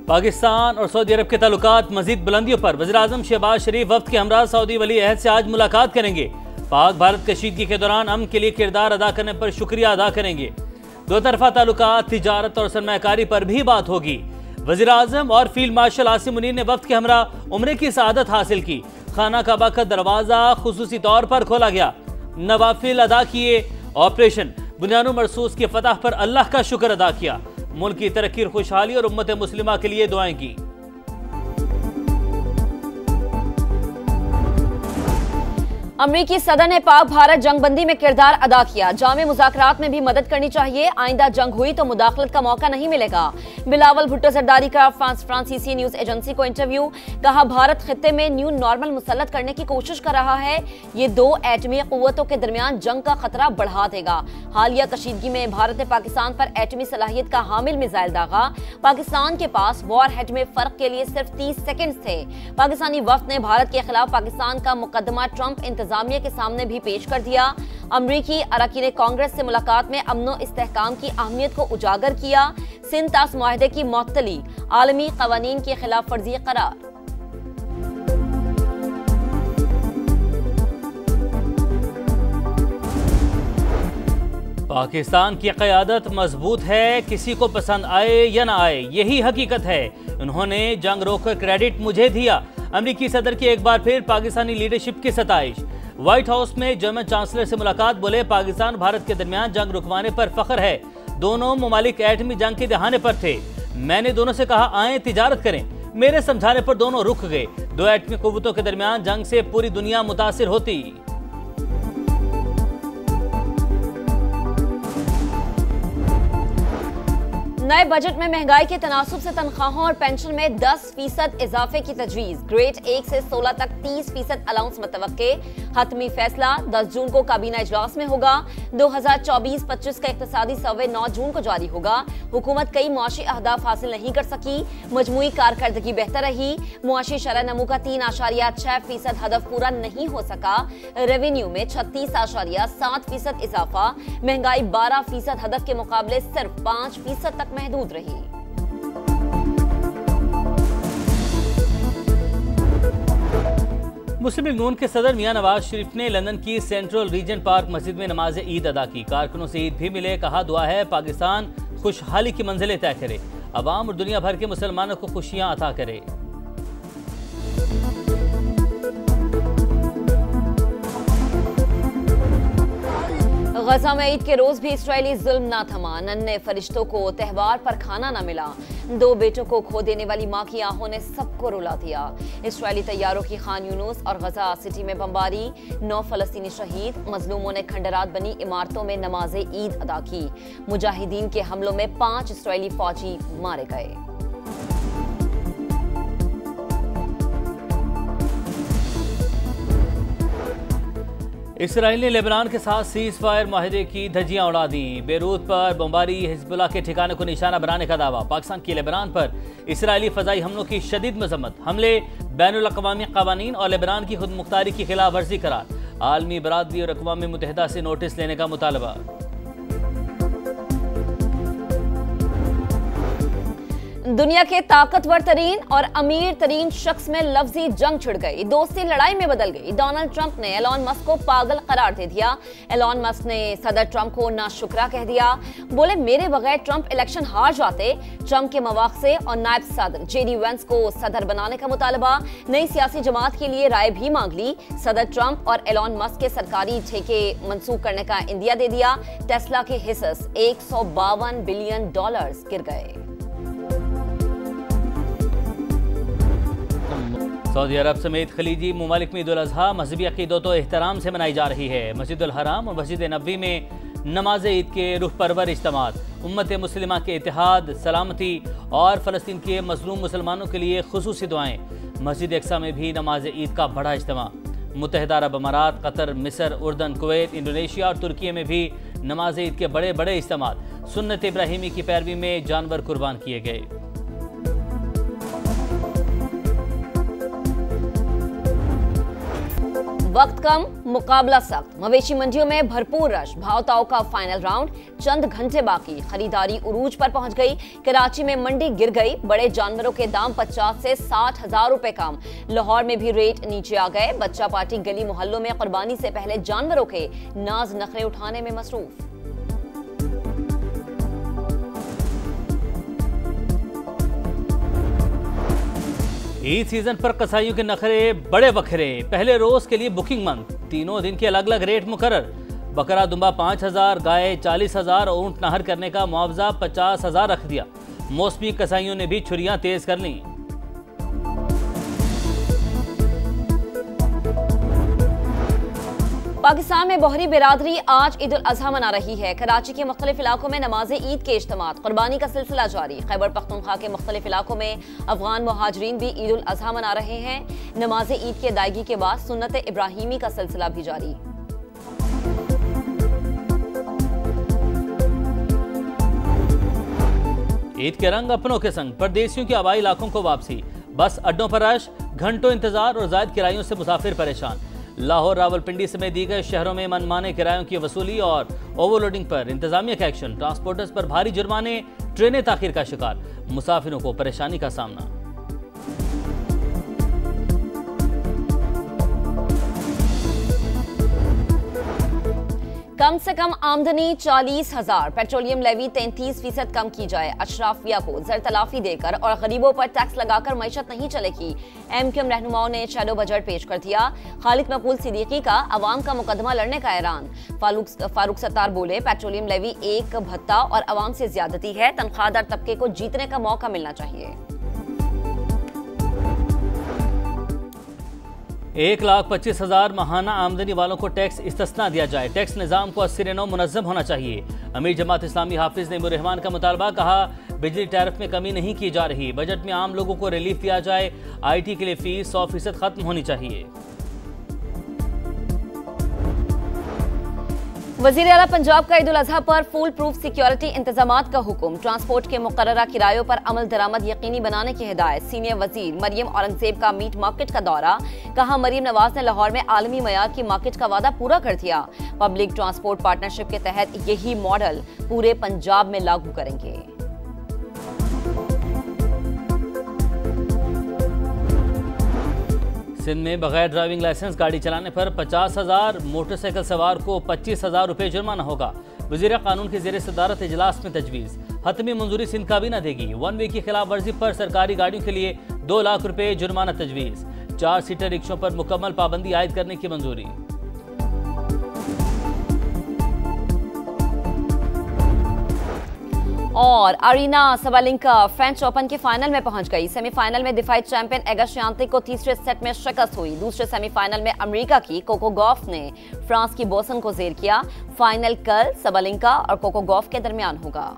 पाकिस्तान और सऊदी अरब के ताल्लुकात मजीद बुलंदियों पर। वज़ीर-ए-आज़म शहबाज शरीफ वफ्द के हमरा सऊदी वली अहद से आज मुलाकात करेंगे। पाक भारत कशीदगी के दौरान अमन के लिए किरदार अदा करने पर शुक्रिया अदा करेंगे। दो तरफा ताल्लुकात, तिजारत और सरमायाकारी पर भी बात होगी। वज़ीर-ए-आज़म और फील्ड मार्शल आसिम मुनीर ने वफ्द के हमरा उम्रे की सआदत हासिल की। खाना काबा का दरवाजा खुसूसी तौर पर खोला गया, नवाफिल अदा किए। ऑपरेशन बुनियानो मरसूस की फतह पर अल्लाह का शुक्र अदा किया। मुल्क की तरक्की, खुशहाली और उम्मत मुस्लिमा के लिए दुआएं की। अमरीकी सदर ने पाक भारत जंगबंदी में किरदार अदा किया। जामे मुज़ाकरात में भी मदद करनी चाहिए। आइंदा जंग हुई तो मुदाखलत का मौका नहीं मिलेगा। बिलावल भुट्टो जरदारी का फ्रांसीसी न्यूज एजेंसी को इंटरव्यू। कहा, भारत खित्ते में न्यू नॉर्मल मुसल्लत करने की कोशिश कर रहा है। ये दो एटमी कुव्वतों के दरमियान जंग का खतरा बढ़ा देगा। हालिया कशीदगी में भारत ने पाकिस्तान पर एटमी सलाहियत का हामिल मिसाइल दागा। पाकिस्तान के पास वॉर हेड में फर्क के लिए सिर्फ 30 सेकेंड थे। पाकिस्तानी वफ्द ने भारत के खिलाफ पाकिस्तान का मुकदमा ट्रंप इंतजामिया के सामने भी पेश कर दिया। अमरीकी अरकान कांग्रेस से मुलाकात में अमनो इस्तेहकाम की अहमियत को उजागर किया। सिंध तास मुआहदे की मुअत्तली, आलमी कवानीन की खिलाफ वर्जी करार। पाकिस्तान की क़यादत मजबूत है, किसी को पसंद आए या ना आए, यही हकीकत है। उन्होंने जंग रोककर क्रेडिट मुझे दिया। अमरीकी सदर की एक बार फिर पाकिस्तानी लीडरशिप की सताइश। व्हाइट हाउस में जर्मन चांसलर से मुलाकात। बोले, पाकिस्तान भारत के दरमियान जंग रुकवाने पर फख्र है। दोनों ममालिक एटमी जंग के दहाने पर थे। मैंने दोनों से कहा, आए तिजारत करें। मेरे समझाने पर दोनों रुक गए। दो एटमी कुव्वतों के दरमियान जंग से पूरी दुनिया मुतासिर होती। नए बजट में महंगाई के तनासुब से तनख्वाहों और पेंशन में 10% इजाफे की तजवीज। ग्रेड 1 से 16 तक 30% अलाउंस मतवक्के। हतमी फैसला 10 जून को काबीना इजलास में होगा। 2024-25 का इक्तिसादी सर्वे 9 जून को जारी होगा। हुकूमत कई मुआशी अहदाफ हासिल नहीं कर सकी। मजमूई कारकर्दगी बेहतर रही। मुआशी शरह नमू का 3.6% हदफ पूरा नहीं हो सका। रेवेन्यू में 36.7% इजाफा। महंगाई 12% हदफ के मुकाबले सिर्फ 5% तक महदूद रही। मुस्लिम लीग नून के सदर मियां नवाज शरीफ ने लंदन की सेंट्रल रीजन पार्क मस्जिद में नमाज ईद अदा की। कारकुनों से ईद भी मिले। कहा, दुआ है पाकिस्तान खुशहाली की मंजिलें तय करे, अवाम और दुनिया भर के मुसलमानों को खुशियां अता करे। गजा में ईद के रोज भी इस्राएली जुल्म ना थमा। नन्हे फरिश्तों को त्यौहार पर खाना ना मिला। 2 बेटों को खो देने वाली मां की आहों ने सबको रुला दिया। इस्राएली तैयारों की खान यूनुस और गजा सिटी में बमबारी। 9 फलस्तीनी शहीद। मजलूमों ने खंडरात बनी इमारतों में नमाज ईद अदा की। मुजाहिदीन के हमलों में 5 इस्राएली फौजी मारे गए। इसराइल ने लेबनान के साथ सीज फायर माहिदे की धज्जियां उड़ा दी। बेरूत पर बमबारी, हिजबुल्लाह के ठिकाने को निशाना बनाने का दावा। पाकिस्तान की लेबनान पर इसराइली फजाई हमलों की शदीद मजम्मत। हमले बैनुल अक़वामी क़वानीन और लेबनान की खुद मुख्तारी की खिलाफ वर्जी करार। आलमी बरादरी और अक़वाम मुत्तहिदा से नोटिस लेने का मुतालबा। दुनिया के ताकतवर तरीन और अमीर तरीन शख्स में लफ्जी जंग छिड़ गई। दोस्ती लड़ाई में बदल गई। डोनाल्ड ट्रंप ने एलॉन मस्क को पागल करार दे दिया। एलॉन मस्क ने सदर ट्रंप को नाशुक्रा कह दिया। बोले, मेरे बगैर ट्रंप इलेक्शन हार जाते। ट्रंप के मवाक़से और नायब सदर जेडी वेंस को सदर बनाने का मुतालबा। नई सियासी जमात के लिए राय भी मांग ली। सदर ट्रंप और एलॉन मस्क के सरकारी ठेके मंसूख करने का इंदिया दे दिया। टेस्ला के हिस्सेस $152 बिलियन गिर गए। सऊदी अरब समेत खलीजी ममालिक में ईद उल अज़हा मजहबी अक़ीदत व एहतराम से मनाई जा रही है। मस्जिदुल हराम और मस्जिद नबवी में नमाज ईद के रूह परवर इज्तिमात। उम्मत मुस्लिमा के इत्तेहाद, सलामती और फ़लस्तीन के मज़लूम मुसलमानों के लिए खुसूसी दुआएँ। मस्जिद अक्सा में भी नमाज ईद का बड़ा इज्तिमा। मुत्तहिदा अरब अमारात, कतर, मिस्र, उर्दन, कुवैत, इंडोनेशिया और तुर्की में भी नमाज ईद के बड़े बड़े इज्तिमात। सुन्नत इब्राहिमी की पैरवी में जानवर कुर्बान किए गए। वक्त कम, मुकाबला सख्त। मवेशी मंडियों में भरपूर रश, भाव ताव का फाइनल राउंड चंद घंटे बाकी। खरीदारी उरूज पर पहुंच गई। कराची में मंडी गिर गई। बड़े जानवरों के दाम 50 से 60 हजार रुपए कम। लाहौर में भी रेट नीचे आ गए। बच्चा पार्टी गली मोहल्लों में कुर्बानी से पहले जानवरों के नाज नखरे उठाने में मसरूफ। ईद सीजन पर कसाईयों के नखरे बड़े बखरे। पहले रोज के लिए बुकिंग मंग, तीनों दिन के अलग अलग रेट मुकर्रर। बकरा दुम्बा 5,000, गाय 40,000 और ऊंट नहर करने का मुआवजा 50,000 रख दिया। मौसमी कसाईयों ने भी छुरियां तेज कर ली। पाकिस्तान में बोहरी बिरादरी आज ईद उल अजहा मना रही है। कराची के मुख्तलिफ इलाकों में नमाज ईद के इज्तिमात, कुर्बानी का सिलसिला जारी। खैबर पख्तूनख्वा के मुख्तलिफ इलाकों में अफगान मुहाजिरीन भी ईद उल अजहा मना रहे हैं। नमाज ईद की अदायगी के बाद सुन्नत इब्राहिमी का सिलसिला भी जारी। ईद के रंग अपनों के संग, परदेशियों के आबाई इलाकों को वापसी। बस अड्डों पर रश, घंटों इंतजार और जायद किरायों से मुसाफिर परेशान। लाहौर, रावलपिंडी समेत दीगर शहरों में मनमाने किरायों की वसूली और ओवरलोडिंग पर इंतजामिया का एक्शन। ट्रांसपोर्टर्स पर भारी जुर्माने, ट्रेनें ताखिर का शिकार, मुसाफिरों को परेशानी का सामना। कम से कम आमदनी 40,000, पेट्रोलियम लेवी 33% कम की जाए। अशराफिया को जर तलाफी देकर और गरीबों पर टैक्स लगाकर मैशत नहीं चलेगी। एमक्यूएम रहनुमाओं ने शैडो बजट पेश कर दिया। खालिद मकबूल सिद्दीकी का अवाम का मुकदमा लड़ने का ऐलान। फारूक सत्तार बोले, पेट्रोलियम लेवी एक भत्ता और अवाम से ज्यादती है। तनख्वाहदार तबके को जीतने का मौका मिलना चाहिए। 1,25,000 माहाना आमदनी वालों को टैक्स इस्तिस्ना दिया जाए। टैक्स निज़ाम को 80/9 मुनज़्ज़म होना चाहिए। अमीर जमात इस्लामी हाफिज नईमुर रहमान का मुतालबा, कहा बिजली टैरिफ में कमी नहीं की जा रही। बजट में आम लोगों को रिलीफ दिया जाए। IT के लिए फीस 100% खत्म होनी चाहिए। वज़ीर आला पंजाब का ईद उल अजहा पर फुल प्रूफ सिक्योरिटी इंतजामात का हुक्म। ट्रांसपोर्ट के मुकर्ररा किरायों पर अमल दरामद यकीनी बनाने की हिदायत। सीनियर वजीर मरियम औरंगजेब का मीट मार्केट का दौरा, कहा मरियम नवाज ने लाहौर में आलमी मयार की मार्केट का वादा पूरा कर दिया। पब्लिक ट्रांसपोर्ट पार्टनरशिप के तहत यही मॉडल पूरे पंजाब में लागू करेंगे। सिंध में बगैर ड्राइविंग लाइसेंस गाड़ी चलाने पर 50,000, मोटरसाइकिल सवार को 25,000 रुपये जुर्माना होगा। वज़ीर कानून की ज़ेर सदारत इजलास में तजवीज़। हतमी मंजूरी सिंध काबीना देगी। 1 वे की खिलाफ वर्जी पर सरकारी गाड़ियों के लिए 2 लाख रुपये जुर्माना तजवीज़। 4 सीटर रिक्शों पर मुकम्मल पाबंदी आयद करने की मंजूरी। और अरीना सबालेंका फ्रेंच ओपन के फाइनल में पहुंच गई। सेमीफाइनल में दिफाई चैंपियन एगा श्यान्तिक को तीसरे सेट में शिकस्त हुई। दूसरे सेमीफाइनल में अमेरिका की कोको गॉफ ने फ्रांस की बोसन को जेर किया। फाइनल कल सबालेंका और कोको गॉफ के दरमियान होगा।